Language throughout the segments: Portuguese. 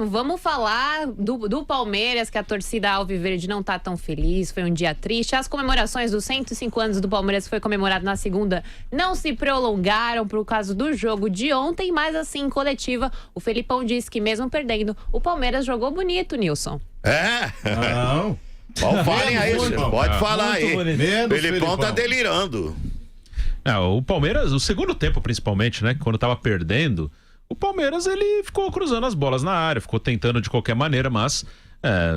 Vamos falar do Palmeiras, que a torcida alviverde não tá tão feliz, foi um dia triste. As comemorações dos 105 anos do Palmeiras, que foi comemorado na segunda, não se prolongaram por causa do jogo de ontem, mas assim, em coletiva, o Felipão disse que mesmo perdendo, o Palmeiras jogou bonito, Nilson. Não. Falem aí, pode falar aí. O Felipão tá delirando. O Palmeiras, o segundo tempo principalmente, né, quando tava perdendo, o Palmeiras ele ficou cruzando as bolas na área, ficou tentando de qualquer maneira, mas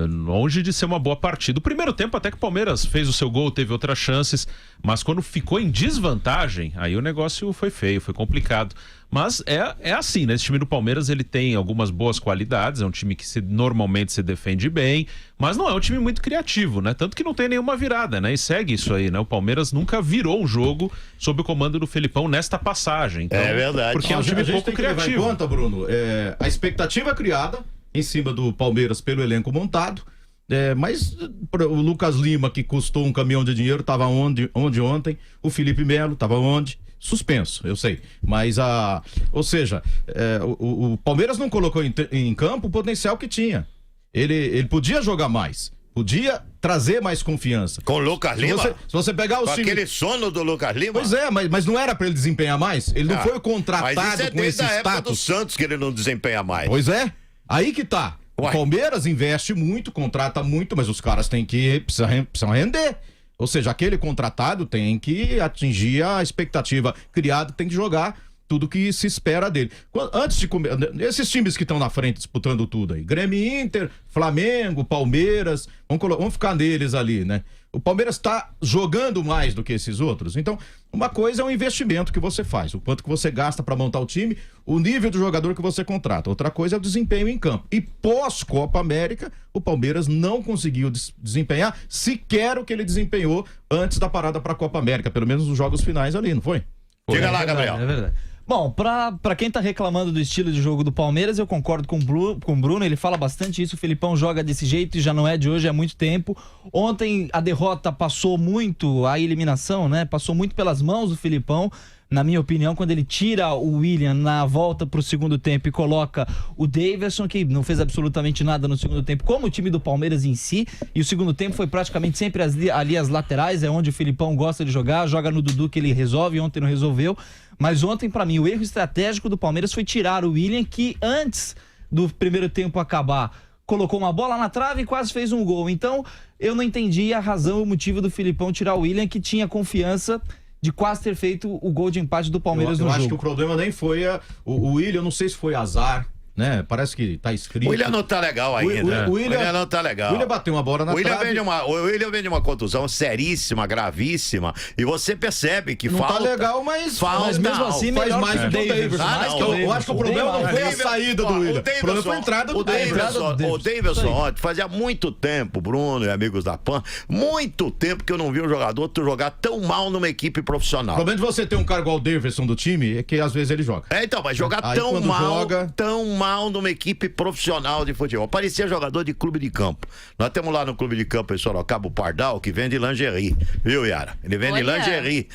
longe de ser uma boa partida. O primeiro tempo até que o Palmeiras fez o seu gol, teve outras chances, mas quando ficou em desvantagem, aí o negócio foi feio, foi complicado. Mas é assim, né? Esse time do Palmeiras, ele tem algumas boas qualidades, é um time que normalmente se defende bem, mas não é um time muito criativo, né? Tanto que não tem nenhuma virada, né? E segue isso aí, né? O Palmeiras nunca virou um jogo sob o comando do Felipão nesta passagem. Então, é verdade. Porque é um time pouco tem que levar criativo. em conta, Bruno, a expectativa criada em cima do Palmeiras pelo elenco montado, mas o Lucas Lima, que custou um caminhão de dinheiro, estava onde ontem, o Felipe Melo estava onde? Suspenso, eu sei, mas ou seja, o Palmeiras não colocou em campo o potencial que tinha. Ele podia jogar mais, podia trazer mais confiança. Com o Lucas Lima? Se você pegar o time... aquele sono do Lucas Lima? Pois é, mas não era pra ele desempenhar mais? Ele não foi contratado mas isso com esse desde a época status. do Santos que ele não desempenha mais. Pois é, aí que tá. Ué. O Palmeiras investe muito, contrata muito, mas os caras precisam render. Ou seja, aquele contratado tem que atingir a expectativa criada, tem que jogar tudo que se espera dele. Antes de comer, esses times que estão na frente disputando tudo aí, Grêmio, Inter, Flamengo, Palmeiras, vamos ficar neles ali, né? O Palmeiras está jogando mais do que esses outros. Então, uma coisa é um investimento que você faz, o quanto que você gasta para montar o time, o nível do jogador que você contrata. Outra coisa é o desempenho em campo. E pós-Copa América, o Palmeiras não conseguiu desempenhar sequer o que ele desempenhou antes da parada para a Copa América, pelo menos nos jogos finais ali, não foi? Diga lá, Gabriel. É verdade. Bom, pra quem tá reclamando do estilo de jogo do Palmeiras, eu concordo com o Bruno, ele fala bastante isso, o Felipão joga desse jeito e já não é de hoje, há muito tempo. Ontem a derrota passou muito, a eliminação, né, passou muito pelas mãos do Felipão, na minha opinião, quando ele tira o William na volta pro segundo tempo e coloca o Daverson, que não fez absolutamente nada no segundo tempo, como o time do Palmeiras em si, e o segundo tempo foi praticamente sempre ali as laterais, é onde o Felipão gosta de jogar, joga no Dudu que ele resolve, ontem não resolveu, mas ontem pra mim o erro estratégico do Palmeiras foi tirar o William, que antes do primeiro tempo acabar, colocou uma bola na trave e quase fez um gol, então eu não entendi a razão e o motivo do Felipão tirar o William, que tinha confiança de quase ter feito o gol de empate do Palmeiras no jogo. Eu acho que o problema nem foi o William, eu não sei se foi azar, né? Parece que tá escrito. O William não tá legal ainda. O William não tá legal. O William bateu uma bola na trave. O William vem de uma contusão seríssima, gravíssima, e você percebe que não falta... Não tá legal, mas mesmo assim faz mais do que o Daverson. Eu acho que o problema não foi a saída do William. O problema foi a entrada do Daverson. O Daverson ontem, fazia muito tempo, Bruno e amigos da PAN, muito tempo que eu não vi um jogador jogar tão mal numa equipe profissional. O problema de você ter um cara igual o Daverson do time é que às vezes ele joga. Então, mas jogar aí, tão mal numa equipe profissional de futebol. Parecia jogador de clube de campo. Nós temos lá no clube de campo em Sorocaba o Pardal, que vende lingerie. Viu, Yara? Ele vende lingerie.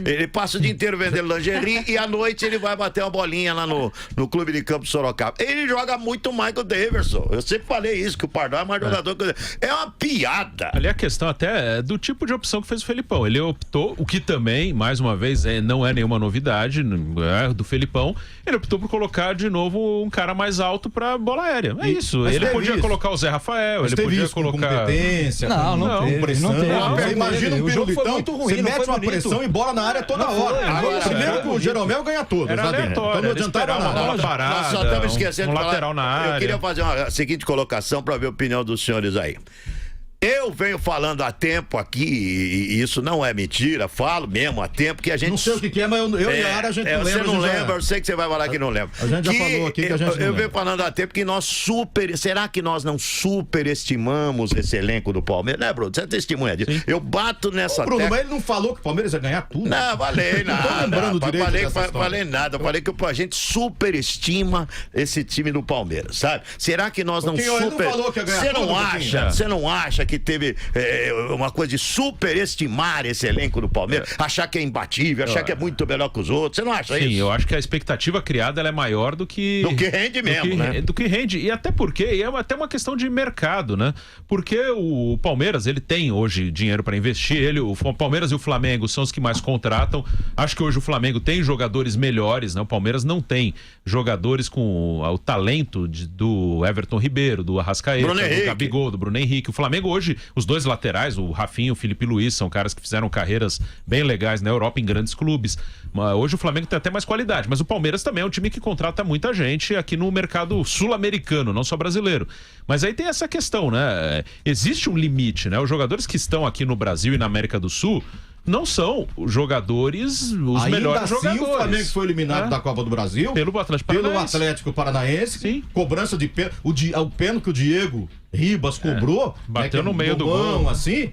Ele passa o dia inteiro vendendo lingerie e à noite ele vai bater uma bolinha lá no clube de campo de Sorocaba. Ele joga muito mais que o Daverson. Eu sempre falei isso, que o Pardal é mais jogador que o Daverson. É uma piada. Ali a questão até é do tipo de opção que fez o Felipão. Ele optou, o que também, mais uma vez, não é nenhuma novidade do Felipão, ele optou por colocar de novo um cara mais alto pra bola aérea. É isso. Ele podia colocar o Zé Rafael, ele podia colocar... competência, não, pressão. Imagina o Pirulitão, você mete uma pressão e bola na área toda hora. Primeiro que o Jeromel ganha todas. Era aleatório, então não adiantava nada. Nós só estamos esquecendo um de falar, lateral na área. Eu queria fazer a seguinte colocação para ver a opinião dos senhores aí. Eu venho falando há tempo aqui, e isso não é mentira, falo mesmo há tempo que a gente... Não sei o que é, mas eu e a Ara a gente não lembra. Você não lembra, eu sei que você vai falar que não lembra. A gente já falou aqui que a gente não lembra. Eu venho falando há tempo que será que nós não superestimamos esse elenco do Palmeiras? Né, Bruno? Você testemunha disso. Sim. Eu bato nessa Bruno, mas ele não falou que o Palmeiras ia ganhar tudo? Não, falei nada. Não tô lembrando direito falei nada. Falei que a gente superestima esse time do Palmeiras, sabe? Será que nós não Ele não falou que ia ganhar tudo, Você não acha que que teve uma coisa de superestimar esse elenco do Palmeiras, achar que é imbatível, achar que é muito melhor que os outros. Você não acha isso? Sim, eu acho que a expectativa criada ela é maior do que rende mesmo, né? Do que rende. E até porque é até uma questão de mercado, né? Porque o Palmeiras, ele tem hoje dinheiro para investir. O Palmeiras e o Flamengo são os que mais contratam. Acho que hoje o Flamengo tem jogadores melhores, né? O Palmeiras não tem jogadores com o talento do Everton Ribeiro, do Arrascaeta, do Gabigol, do Bruno Henrique. O Flamengo hoje, os dois laterais, o Rafinha e o Felipe Luiz, são caras que fizeram carreiras bem legais na Europa, em grandes clubes. Mas hoje o Flamengo tem até mais qualidade, mas o Palmeiras também é um time que contrata muita gente aqui no mercado sul-americano, não só brasileiro. Mas aí tem essa questão, né? Existe um limite, né? Os jogadores que estão aqui no Brasil e na América do Sul não são jogadores, os melhores assim, jogadores. O Flamengo foi eliminado da Copa do Brasil pelo Atlético Paranaense. Sim. Cobrança de pênalti. O pênalti que o Diego Ribas cobrou. Bateu no meio do gol. Assim.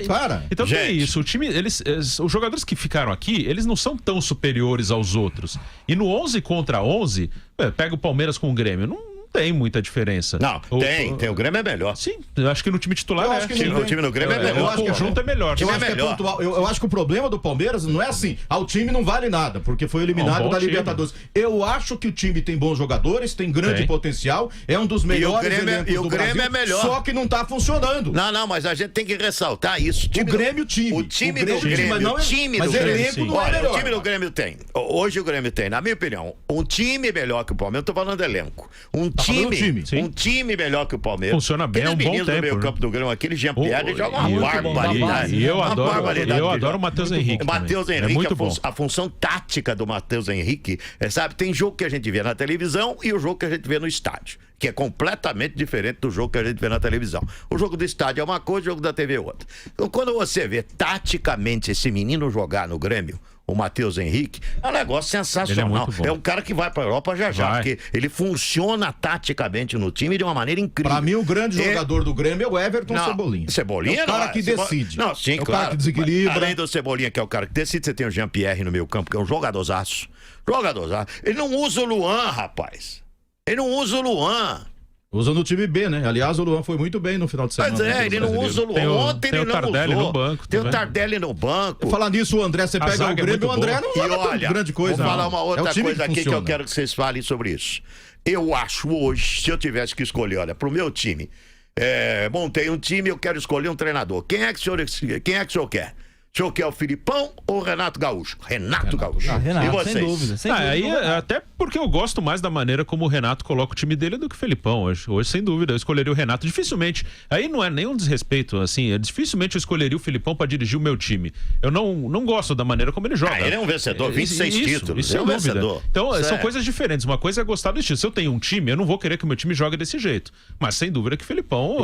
Cara, então tem isso. O time, os jogadores que ficaram aqui, eles não são tão superiores aos outros. E no 11 contra 11, pega o Palmeiras com o Grêmio, não tem muita diferença. Não, tem. O Grêmio é melhor. Sim, eu acho que no time titular o time no Grêmio é melhor. O conjunto é melhor. Eu acho que o problema do Palmeiras não é assim, o time não vale nada, porque foi eliminado da Libertadores. Eu acho que o time tem bons jogadores, tem grande potencial, é um dos melhores elencos do Brasil, é melhor. Só que não tá funcionando. Não, mas a gente tem que ressaltar isso. O Grêmio, o time do Grêmio, mas elenco não é melhor. O time do Grêmio tem. Hoje o Grêmio tem, na minha opinião, um time melhor que o Palmeiras. Eu tô falando elenco. Um time melhor que o Palmeiras. Funciona bem há um bom tempo. No meio campo do Grêmio, aquele Jean-Pierre joga uma barbaridade. E eu adoro o Matheus Henrique. O Matheus Henrique, é muito bom. A função tática do Matheus Henrique, sabe, tem jogo que a gente vê na televisão e o jogo que a gente vê no estádio, que é completamente diferente do jogo que a gente vê na televisão. O jogo do estádio é uma coisa, o jogo da TV é outra. Então, quando você vê taticamente esse menino jogar no Grêmio, o Matheus Henrique, é um negócio sensacional. É um cara que vai pra Europa já, porque ele funciona taticamente no time de uma maneira incrível. Pra mim, o grande jogador do Grêmio é o Everton Cebolinha. Cebolinha é o cara que decide. Não, sim, é o claro. cara que desequilibra. Além do Cebolinha, que é o cara que decide, você tem o Jean-Pierre no meio campo, que é um jogadorzaço. Ele não usa o Luan, rapaz. Ele não usa o Luan. Usa no time B, né? Aliás, o Luan foi muito bem no final de semana. Mas ele não usa o Luan. Ontem ele não usou. Tem o Tardelli no banco. Tem o Tardelli no banco. Falar nisso, o André, você pega o Grêmio, o André não joga tão grande coisa. Vou falar uma outra coisa aqui que eu quero que vocês falem sobre isso. Eu acho hoje, se eu tivesse que escolher, olha, pro meu time, montei um time, eu quero escolher um treinador. Quem é que o senhor quer? O senhor quer o Filipão ou o Renato Gaúcho? Renato Gaúcho. Renato, e vocês? sem dúvida. Aí, até porque eu gosto mais da maneira como o Renato coloca o time dele do que o Felipão. Hoje, sem dúvida, eu escolheria o Renato. Dificilmente, aí não é nenhum desrespeito, assim, dificilmente eu escolheria o Felipão para dirigir o meu time. Eu não gosto da maneira como ele joga. Ele é um vencedor, 26 títulos. Isso é um vencedor. Então, são certo. coisas diferentes. Uma coisa é gostar do estilo. Se eu tenho um time, eu não vou querer que o meu time jogue desse jeito. Mas, sem dúvida, que o Felipão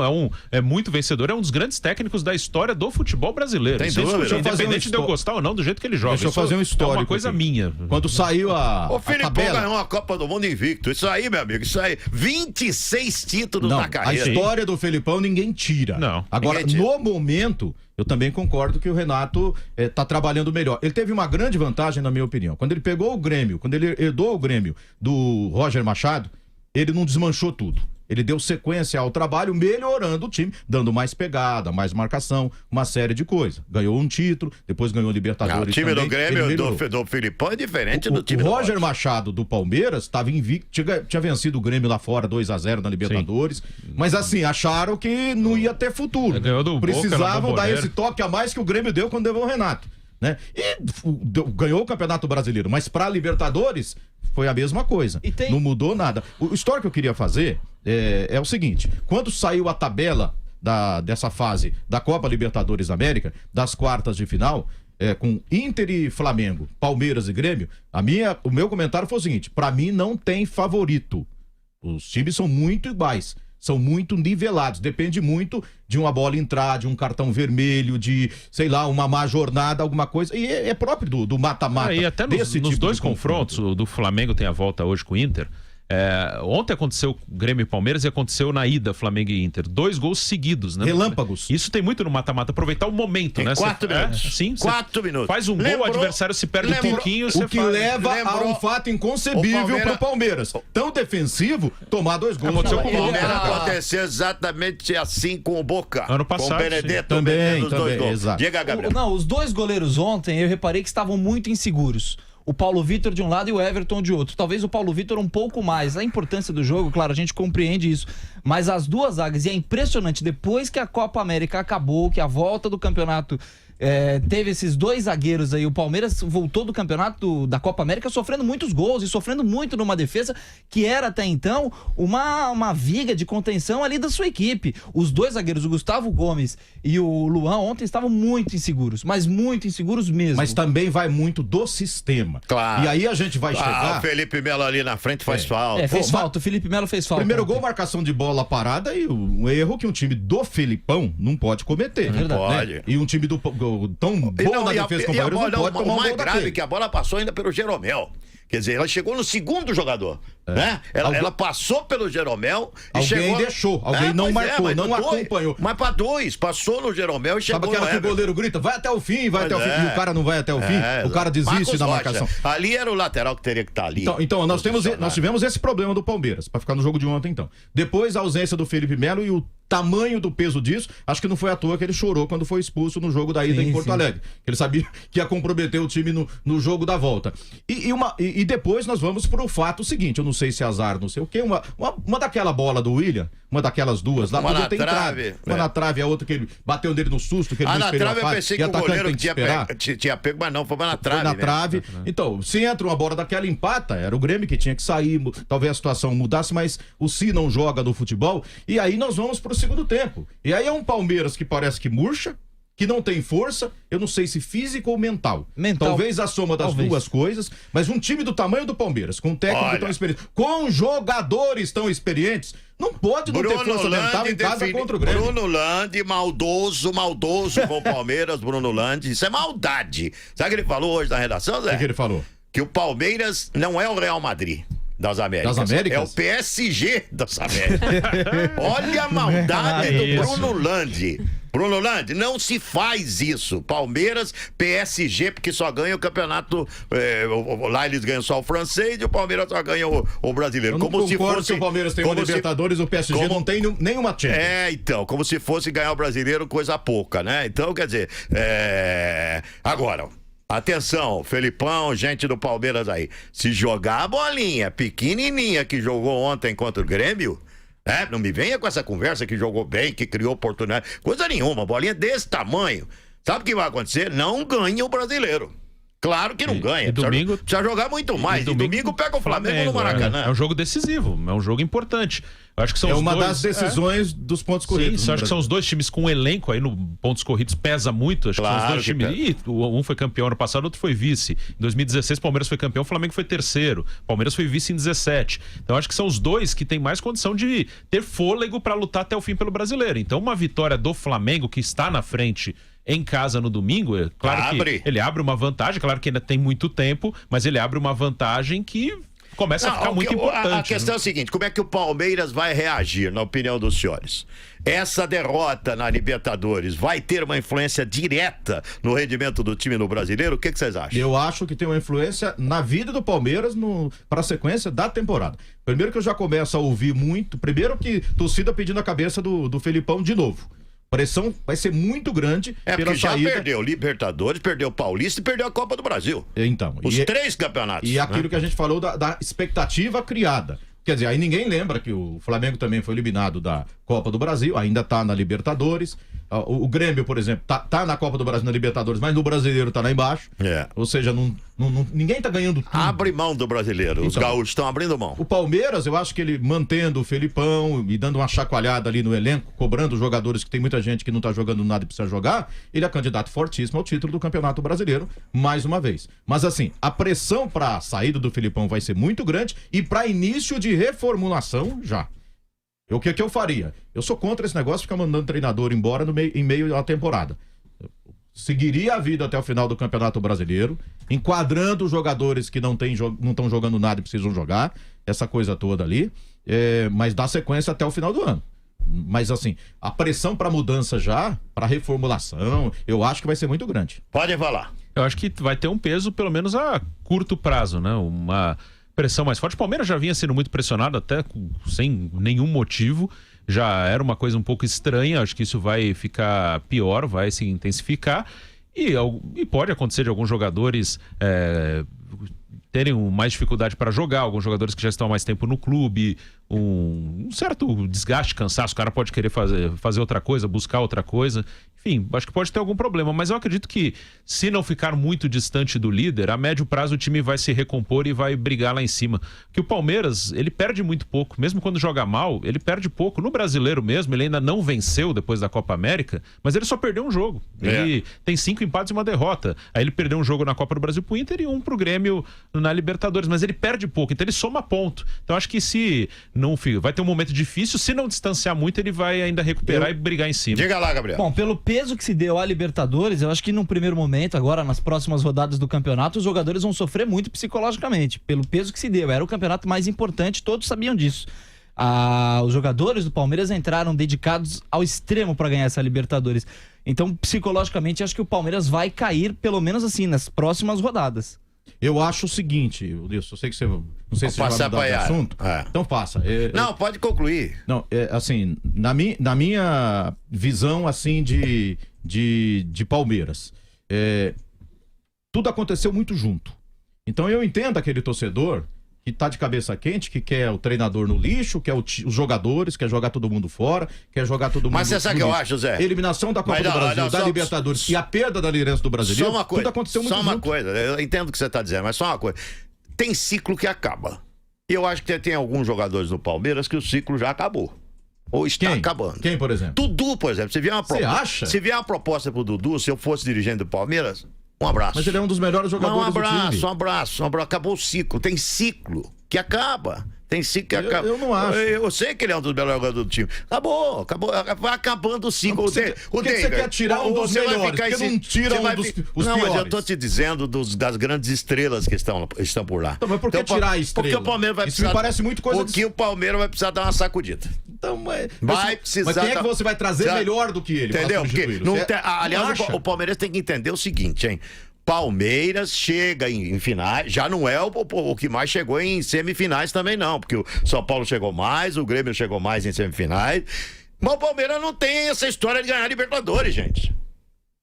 é muito vencedor, é um dos grandes técnicos da história do futebol brasileiro. Tem dúvida. Independente de eu gostar ou não do jeito que ele joga. Deixa eu fazer um histórico. É uma coisa minha. Quando saiu o Filipão ganhou uma Copa do Mundo invicto. Isso aí, meu amigo, 26 títulos na carreira. A história do Felipão ninguém tira. Não. Agora, no momento, eu também concordo que o Renato tá trabalhando melhor. Ele teve uma grande vantagem, na minha opinião. Quando ele pegou o Grêmio, quando ele herdou o Grêmio do Roger Machado, ele não desmanchou tudo. Ele deu sequência ao trabalho, melhorando o time, dando mais pegada, mais marcação, uma série de coisas. Ganhou um título, depois ganhou Libertadores. O time também. do Grêmio do Filipão é diferente do time do Roger Machado do Palmeiras estava invicto, tinha vencido o Grêmio lá fora 2-0 na Libertadores. Sim. Mas assim, acharam que não ia ter futuro. Precisavam dar esse toque a mais que o Grêmio deu quando levou o Renato. Né? E ganhou o Campeonato Brasileiro, mas para Libertadores foi a mesma coisa. Não mudou nada. O histórico que eu queria fazer é o seguinte: quando saiu a tabela dessa fase da Copa Libertadores da América, das quartas de final, com Inter e Flamengo, Palmeiras e Grêmio, o meu comentário foi o seguinte: para mim não tem favorito. Os times são muito iguais. São muito nivelados, depende muito de uma bola entrar, de um cartão vermelho, de, sei lá, uma má jornada, alguma coisa. E é próprio do mata-mata. E até nos dois confrontos, o do Flamengo tem a volta hoje com o Inter. Ontem aconteceu Grêmio e Palmeiras e aconteceu na ida Flamengo e Inter. 2 gols seguidos, né? Relâmpagos. Isso tem muito no mata-mata, aproveitar o momento, Tem né? 4 minutos. Sim, 4 minutos. Faz um gol, o adversário se perde um pouquinho, O você que faz. leva a um fato inconcebível pro Palmeiras. Tão defensivo, tomar 2 gols. Aconteceu com o Palmeiras Palmeiras. aconteceu exatamente assim com o Boca. Ano passado, com o Benedetto Também, metendo os 2 também, gols. exato. Diga, Gabriel. Não, os 2 goleiros ontem eu reparei que estavam muito inseguros. O Paulo Vitor de um lado e o Everton de outro. Talvez o Paulo Vitor um pouco mais. A importância do jogo, claro, a gente compreende isso. Mas as 2 zagas, e é impressionante, depois que a Copa América acabou, que a volta do campeonato teve esses 2 zagueiros aí, o Palmeiras voltou do campeonato da Copa América sofrendo muitos gols e sofrendo muito numa defesa que era até então uma viga de contenção ali da sua equipe. Os 2 zagueiros, o Gustavo Gomes e o Luan, ontem estavam muito inseguros, mas muito inseguros mesmo. Mas também vai muito do sistema. Claro. E aí a gente vai chegar... o Felipe Melo ali na frente faz falta. Fez falta, o Felipe Melo fez falta. Primeiro ontem. gol, marcação de bola parada e um erro que um time do Felipão não pode cometer. verdade. Pode. E um time tão bom na defesa como o Palmeiras não pode tomar um o mais gol grave daquele. é que a bola passou ainda pelo Jeromel. Quer dizer, ela chegou no segundo jogador, né? Ela passou pelo Jeromel e Alguém chegou... deixou, alguém não pois marcou, mas não dois. acompanhou. Mas pra 2, passou no Jeromel e chegou Sabe aquela no que o Everton. goleiro grita, vai até o fim, vai até o fim, Pois é. e o cara não vai até o fim, o cara desiste Marcos da Rocha. marcação. Ali era o lateral que teria que estar ali. Então nós Posicionado. tivemos esse problema do Palmeiras, pra ficar no jogo de ontem então. Depois a ausência do Felipe Melo e o tamanho do peso disso, acho que não foi à toa que ele chorou quando foi expulso no jogo da ida em Porto Alegre. Ele sabia que ia comprometer o time no jogo da volta. E depois nós vamos pro fato seguinte, eu não sei se é azar, não sei o quê, uma daquela bola do William, uma daquelas duas lá, Uma podia na ter trave, entrado. Uma na trave, a outra que ele bateu nele no susto, que ele não na esperou a trave eu falta, pensei e que o atacante goleiro tem que esperar. tinha pego, mas não, foi na trave. Foi na mesmo. trave. Então, se entra uma bola daquela, empata, era o Grêmio que tinha que sair, talvez a situação mudasse, mas o Si não joga no futebol, e aí nós vamos pro segundo tempo. E aí é um Palmeiras que parece que murcha, que não tem força, eu não sei se físico ou mental. Talvez a soma das duas coisas, mas um time do tamanho do Palmeiras, com um técnico tão experiente, com jogadores tão experientes, não pode não ter força mental em casa contra o Grêmio. Bruno Landi, maldoso com o Palmeiras, Bruno Landi, isso é maldade. Sabe o que ele falou hoje na redação, Zé? O que ele falou? Que o Palmeiras não é o Real Madrid das Américas. Das Américas? É o PSG das Américas. Olha a maldade do Bruno Landi. Bruno Landi, não se faz isso. Palmeiras, PSG, porque só ganha o campeonato. Lá eles ganham só o francês e o Palmeiras só ganha o brasileiro. Eu não como se concordo fosse. que o Palmeiras tem uma Libertadores, o PSG não tem nenhuma chance. Então, como se fosse ganhar o brasileiro, coisa pouca, né? Então, quer dizer, agora. Atenção, Felipão, gente do Palmeiras aí. Se jogar a bolinha pequenininha que jogou ontem contra o Grêmio, não me venha com essa conversa que jogou bem, que criou oportunidade. Coisa nenhuma, bolinha desse tamanho. Sabe o que vai acontecer? Não ganha o brasileiro. Claro que não ganha. E domingo precisa jogar muito mais. E domingo pega o Flamengo no Maracanã. É um jogo decisivo, é um jogo importante. Eu acho que são uma das decisões dos pontos corridos. Sim, acho que são os dois times com elenco aí no pontos corridos, pesa muito. Acho que são os dois times. E um foi campeão ano passado, outro foi vice. Em 2016, o Palmeiras foi campeão, o Flamengo foi terceiro. O Palmeiras foi vice em 17. Então acho que são os dois que têm mais condição de ter fôlego para lutar até o fim pelo brasileiro. Então uma vitória do Flamengo, que está na frente em casa no domingo, é claro que ele abre uma vantagem, claro que ainda tem muito tempo, mas ele abre uma vantagem que começa a ficar muito importante. A questão é a seguinte, como é que o Palmeiras vai reagir, na opinião dos senhores? Essa derrota na Libertadores vai ter uma influência direta no rendimento do time no brasileiro? O que vocês acham? Eu acho que tem uma influência na vida do Palmeiras para a sequência da temporada. Primeiro que eu já começo a ouvir muito, primeiro que torcida pedindo a cabeça do Felipão de novo. A pressão vai ser muito grande pela já saída. Perdeu Libertadores, perdeu o Paulista e perdeu a Copa do Brasil. Então. Os 3 campeonatos. E aquilo que a gente falou da expectativa criada. Quer dizer, aí ninguém lembra que o Flamengo também foi eliminado da Copa do Brasil, ainda tá na Libertadores. O Grêmio, por exemplo, tá na Copa do Brasil, na Libertadores, mas no Brasileiro tá lá embaixo. Ou seja, ninguém tá ganhando tudo. Abre mão do brasileiro. Os gaúchos estão abrindo mão. O Palmeiras, eu acho que ele mantendo o Felipão e dando uma chacoalhada ali no elenco, cobrando os jogadores, que tem muita gente que não tá jogando nada e precisa jogar, ele é candidato fortíssimo ao título do Campeonato Brasileiro, mais uma vez. Mas assim, a pressão pra saída do Felipão vai ser muito grande e pra início de reformulação já. O que eu faria? Eu sou contra esse negócio de ficar mandando treinador embora em meio à temporada. seguiria a vida até o final do Campeonato Brasileiro, enquadrando os jogadores que não estão jogando nada e precisam jogar, essa coisa toda ali, mas dá sequência até o final do ano. Mas assim, a pressão para mudança já, para reformulação, eu acho que vai ser muito grande. Pode falar. Eu acho que vai ter um peso, pelo menos a curto prazo, né? Uma pressão mais forte. O Palmeiras já vinha sendo muito pressionado, até sem nenhum motivo. Já era uma coisa um pouco estranha. Acho que isso vai ficar pior, vai se intensificar. E pode acontecer de alguns jogadores terem mais dificuldade para jogar, alguns jogadores que já estão há mais tempo no clube, um certo desgaste, cansaço, o cara pode querer fazer outra coisa, buscar outra coisa, enfim, acho que pode ter algum problema, mas eu acredito que se não ficar muito distante do líder, a médio prazo o time vai se recompor e vai brigar lá em cima, porque o Palmeiras, ele perde muito pouco, mesmo quando joga mal, ele perde pouco, no Brasileiro mesmo, ele ainda não venceu depois da Copa América, mas ele só perdeu um jogo, ele tem 5 empates e uma derrota, aí ele perdeu um jogo na Copa do Brasil pro Inter e um pro Grêmio na Libertadores, mas ele perde pouco, então ele soma ponto, então acho que se não vai ter um momento difícil, se não distanciar muito, ele vai ainda recuperar e brigar em cima. Diga lá, Gabriel. Bom, pelo peso que se deu à Libertadores, eu acho que num primeiro momento, agora nas próximas rodadas do campeonato, os jogadores vão sofrer muito psicologicamente, pelo peso que se deu. Era o campeonato mais importante, todos sabiam disso. Os jogadores do Palmeiras entraram dedicados ao extremo para ganhar essa Libertadores. Então, psicologicamente, acho que o Palmeiras vai cair, pelo menos assim, nas próximas rodadas. Eu acho o seguinte, Wilson, eu sei que você... Não sei se você vai mudar de assunto. Então faça. Não, pode concluir. Não, assim, na minha visão, assim, de Palmeiras, tudo aconteceu muito junto. Então eu entendo aquele torcedor que tá de cabeça quente, que quer o treinador no lixo, quer os jogadores, quer jogar todo mundo fora, quer jogar todo mundo... Mas você sabe o que eu acho, Zé? Eliminação da Copa do Brasil, da Libertadores e a perda da liderança do Brasileiro, só uma coisa, tudo aconteceu muito junto. Só uma junto. coisa, eu entendo o que você tá dizendo, mas só uma coisa. Tem ciclo que acaba. E eu acho que tem alguns jogadores no Palmeiras que o ciclo já acabou. Ou está acabando. Quem, por exemplo? Dudu, por exemplo. Você acha? Se vier uma proposta pro Dudu, se eu fosse dirigente do Palmeiras, um abraço. Mas ele é um dos melhores jogadores do time. Um abraço. Acabou o ciclo. Tem ciclo que acaba. Tem ciclo que acaba. Eu não acho. Eu sei que ele é um dos melhores jogadores do time. Acabou. Vai acabando o ciclo. Por que você quer tirar um dos melhores? Por que não tira os piores? Não, mas eu tô te dizendo das grandes estrelas que estão por lá. Então, mas por que tirar a estrela? Porque o Palmeiras vai precisar... Isso me parece muito coisa... Porque o Palmeiras vai precisar dar uma sacudida. Então, vai precisar... Mas quem é que você vai trazer melhor do que ele? Entendeu? Aliás, o Palmeiras tem que entender o seguinte, hein? Palmeiras chega em finais, já não é o que mais chegou em semifinais também não, porque o São Paulo chegou mais, o Grêmio chegou mais em semifinais, mas o Palmeiras não tem essa história de ganhar Libertadores, gente.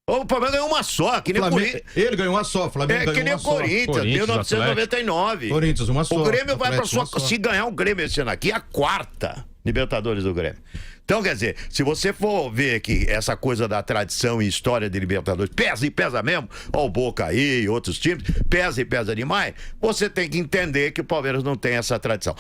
O Palmeiras ganhou uma só, que nem o Corinthians. Ele ganhou uma só, o Flamengo ganhou uma só. Que nem o Corinthians, 1999. Corinthians, uma só. O Grêmio vai pra sua... Se ganhar o Grêmio esse ano aqui, é a 4ª Libertadores do Grêmio. Então, quer dizer, se você for ver que essa coisa da tradição e história de Libertadores pesa e pesa mesmo, ó o Boca aí e outros times, pesa e pesa demais, você tem que entender que o Palmeiras não tem essa tradição.